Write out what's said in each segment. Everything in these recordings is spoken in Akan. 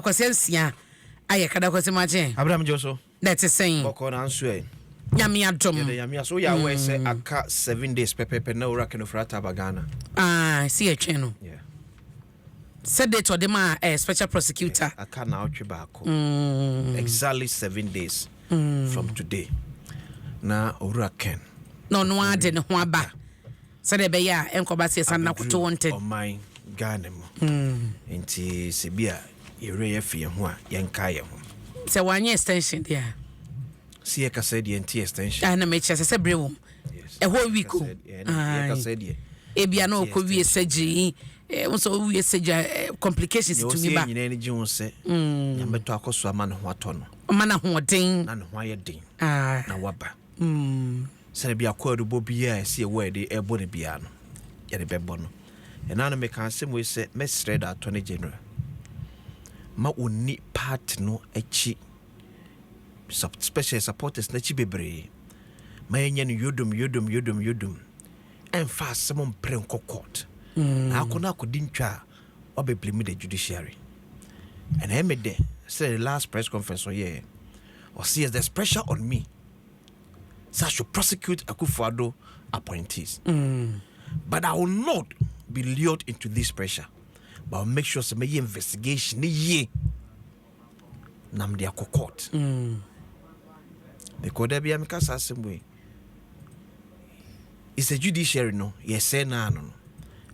Kwasensia aye kada kwasemaje Abraham Joso that is saying boko na nso e nyame adom nyame aso ya we say aka 7 days pepepe na ura keno frata bagana see a channel yeah said it to them special prosecutor aka na otwe baako exactly 7 days from today na ura ken no ade ne ho aba said be ya enkoba se san na koto wanted on my Ghana mo enti se bia yere ye fie ho a yenka ye ho se wanye extension there see ka said the enti extension na me chese se brewum e ho week o ka said ye e bia na ko wie surgery so wie surgery complications to me ba nyina ni ji ho se nyambeto akoso ama ne ho atono ama na ho den na ne ho aye den na waba se bia kwadu bo bia se word e bo ne bia no ye de bebo no na me kan se mo se mesre da attorney general ma onni part no echi special supporters na chi bebre ma yenye no yodum en fa some pren court na akona akodi ntwa obebli me the judiciary and I made say the last press conference or see there's pressure on me so I should prosecute Akufo-Addo appointees but I will not be lured into this pressure but I'll make sure some investigation ye nam dia court because there be am kasa assemble it's a judiciary no yes say na no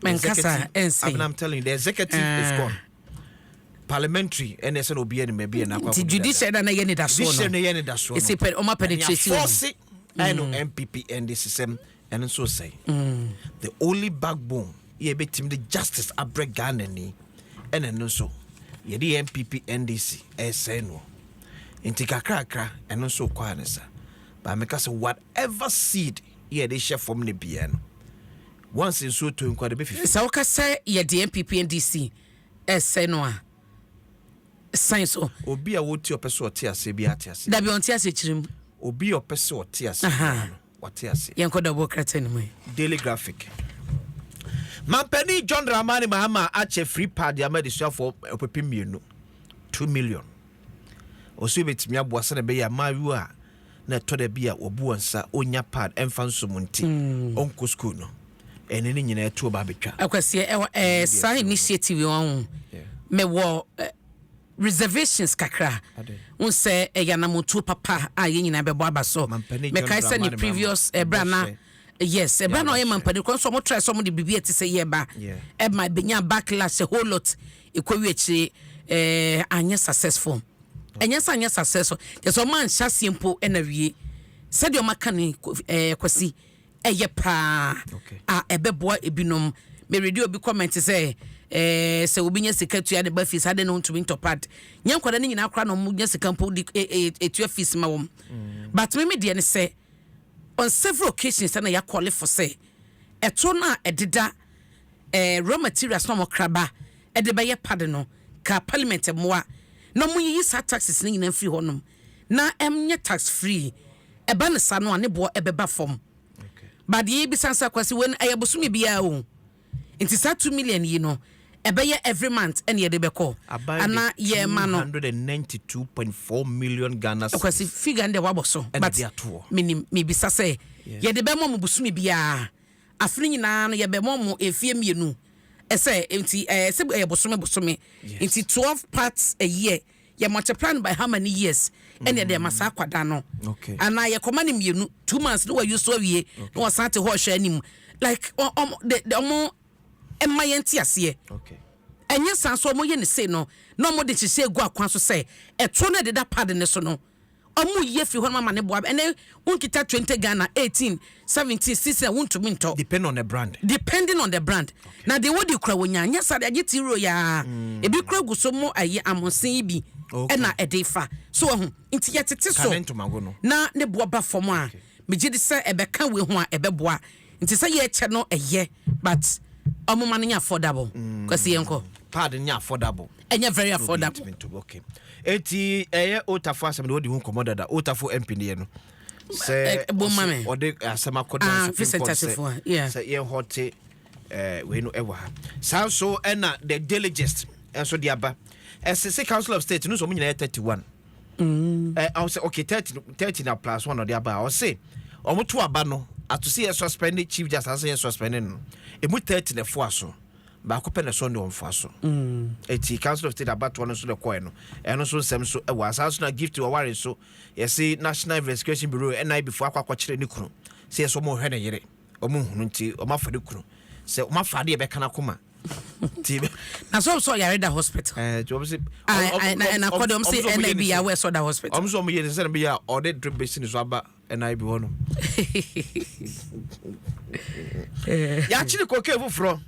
menkasa ense I'm telling you the executive is gone parliamentary and SN obi and maybe na kwa judiciary na ye ni da so no it's a oma penetration force I know MPP and the system and so say the only backbone ye betim the justice abreg Ghana ni and so ye the MPP NDC SN inti kakra and so kwanesa but make us whatever seed ye they share from the BN once in so to inquire be so ka say ye the MPP NDC SN science obi a woti opeso oti ase bi ati ase da bi onti ase chirim obi opeso oti ase wati ase yenko da bo krata ni mu Daily Graphic Mampeni John Dramani Mahama ache free pad ya medisua for opepimienu 2 million osu betimi aboase na be ya mayu a na to da bia obu ansa onya pad emfa nsomunti onko school no eneni nyina eto ba betwa akwase sign initiative won me wo reservations kakra won say yanamoto papa a ye nyina bebo abaso me kai say ni previous brana yes brana o ye mampani ko so mo try so mo de bibia ti say ye ba e ma benya backlash a whole lot ekowi echi anya successful anya successful the so man sha simple na wie said your makani kwasi eye pa a ebeboa ebinom me ready obi comment say se obi nya sika tua de ba fees ade no ntumi ntopad nya nkwada ne nyina akra no mu nya sika mpo di etua fees ma wom but me de ne say on several occasions na ya call for say eto na edida raw materials no mo kraba ede ba ye pad no ka parliament moa na mu yi sa taxes ne nyina free honom na nya tax free eba ne sa no ane bo ebeba fom but ye bi sansa kwasi wen ayabosumi bia o inti sa 2 million yi no ebeye every month and ye de beko ana ye ma no 192.4 million Ghana kwasi figure nde waboso but me bisa say ye de be mo busumi bia afri nyina no ye be mo efie mienu ese inti se ye bosome inti 12 parts a year ye multiply by how many years and ye de masa kwada no ana ye koma ne mienu 2 months no we use so wie no wasate ho hwe anim like the emayenti ase enye sanso mo ye ne say no no mo de chise egu akwan so say eto na de da pad ne so no omo ye fi ho mama ne boa ene unkita 20 Ghana 18 17 16 wuntumi nto depending on the brand na de wodi kura wonya anya sa de agiti ro ya ebi kura guso mo aye amonsen bi ena edefa so ho nti yetete so na ne boa ba fom a megidi se ebeka we ho a ebeboa nti se ye che no eye but omo man nya affordable kwasi yenko pad nya affordable enya very affordable okay eti otafo asem de wodi hu commodada otafo MP ne no se ode asema kodan se ye hote we no ewa sanso ena the diligence and so the aba as say council of state no so munyina 31 I will say okay 30 na plus 1 or the aba I will say omoto aba no to see a suspended chief justice as suspended no e mu 30 na fo aso ba ko pene so ne on fo aso eti council of state about one so the coin no eno so nsem so e wa aso na gift o ware so you see National Investigation Bureau NI before akwa kire ni kunu say so mo hwe ne yere o mo hunu nti o ma fa de kunu say o ma fa de e be kana kuma ti na so yare da hospital jo say and according say NIB ya we so da hospital so mo yere say be ya o de drip basin so aba NIB wono ya chiri ko ke fufro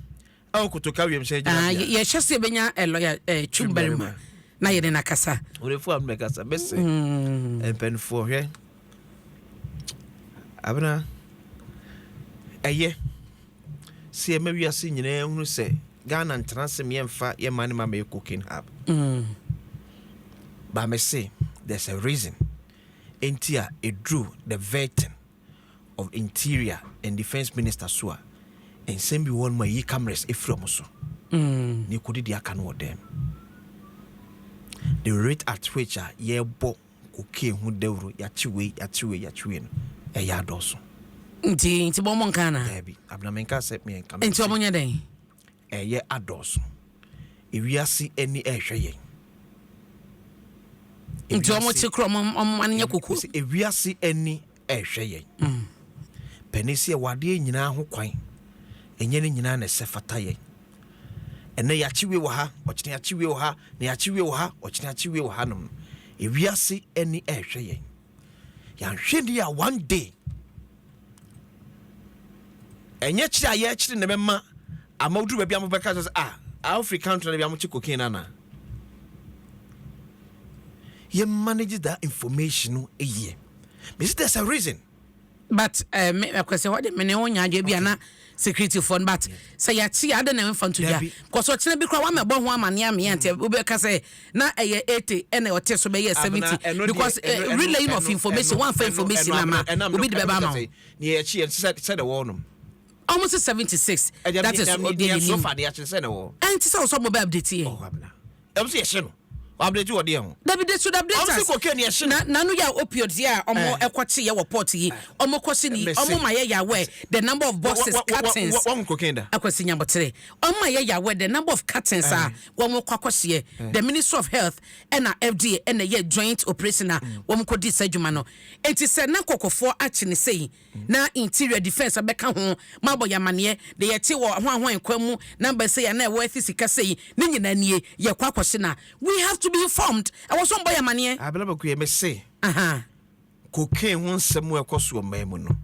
aw kutoka wiem say ya chese benya lawyer Chumberima na yere na kasa orefu am kasa bese pen for here abna eye see me wi ase nyina hunu se Ghana ntrance me emfa ye mane ma me cooking hub but me say there's a reason Intia it drew the vetting of Interior and Defense Minister Sua and send me one my ye cameras if from so ni kodi dia kan wo dem the rate at which ye bo cocaine hu dewro ya chiwe no e ya doso nti bo mon kana ebi abna menka se me kan nti omonya den ye adoso ewiase ani ehwe yen nti omo chi krom anya koku ewiase ani ehwe yen penisi e wade nyina ho kwan enye ne nyina na sefata yen ene ya chiwe wo ha ochine ya chiwe wo ha na ya chiwe wo ha ochine ya chiwe wo ha no ewiase ani ehwe yen ya hwedi ya one day enye chira ye chiri ne mema amawdu ba bia mobeka so African country na bia mo chi cocaine na you manage that information a year. There's a reason. But me question what the mene onya je bia na security fund but say ya ti ade na mfa to dia because what na bi kra wa me bo ho amane ame ante obeka say na 80 ene ote so be 70 because relaying of information one for information na ma obi de be ba ma ni e chi said the wall almost 76 that is the so far the actually said the wall and so so mobile update here oh abna e say she no update what dey ho David should update na no ya opioids ya omo ekwoche ye report yi omo kwose ni omo ma ye ya we the number of boxes cartons one cocaine akwasi nyambotere omo ma ye ya we the number of cartons wo kwakwose the Ministry of Health and FDA and ye joint operation wo ko di sadwuma no enti se na kokofo achi ne sei na Interior Defense abeka ho mabo ya mane de ye ti wo hwan kwamu number say ya na wo sika sei ne nyina nie ye kwakwose na we have to be informed. I was on by a money. I believe we may say, cocaine won't somewhere cost you a memono.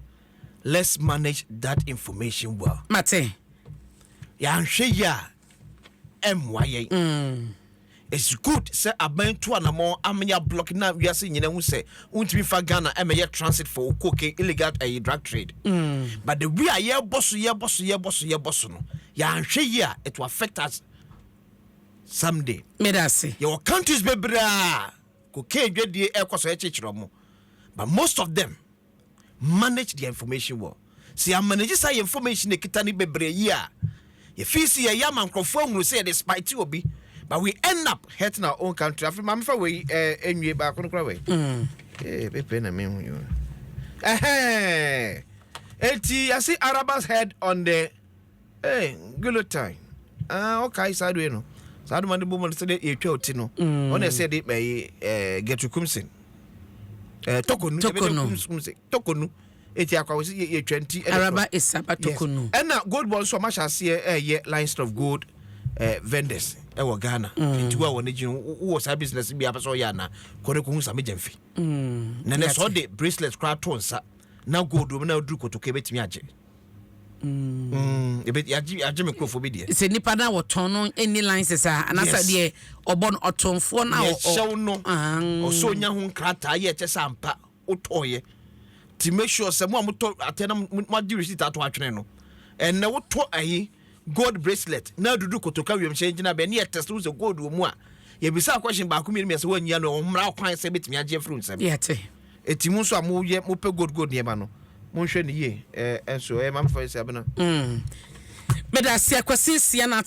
Let's manage that information well. Mate, Yan Shaya MYA. It's good, sir. I been to an more ammonia blocking now. We are seeing, who say, won't be for Ghana, MA transit for cocaine illegal a drug trade. But the we are here, boss, Yan Shaya, it will affect us. Someday, Medasi. Your countries be bra. Cocaine get the air cost but most of them manage the information well. See, I manage say information the kitani be bra ya. If you see a yaman conform will say the spite will be, but we end up hurting our own country. After my way, anyway, back on the way. Be pen and me you. I see Arabas head on the good time. Okay, side we know. So Adom the woman said e twoti no on said it by get to kumsin tokonu eti akwa we say 20 Araba is tokonu and now gold balls so much as here lines of gold vendors e wo Ghana nti wa won ejin wo sa business bi apeso ya na kore ko hu sa mejamfi na ne so de bracelet cra to nsa na gold wo na duru kotoka betimi age ebet yaji microphone dia se nipa na woton no any lines sa anasa de obon otonfo na o show no o so nya ho krata ye che sampa otoye to make sure se mo amoto atena mo di receipt ato atwene no en na woto ayi gold bracelet na dudu kotoka wiem change na be na test wo se gold wo mu a ye bisa question ba ko mi me se wanya no mra kwan se betimi age front se yete etimu so amoye mo pe gold ne ba no monhwe ne ye enso mam for se abena Medasi akwasisi na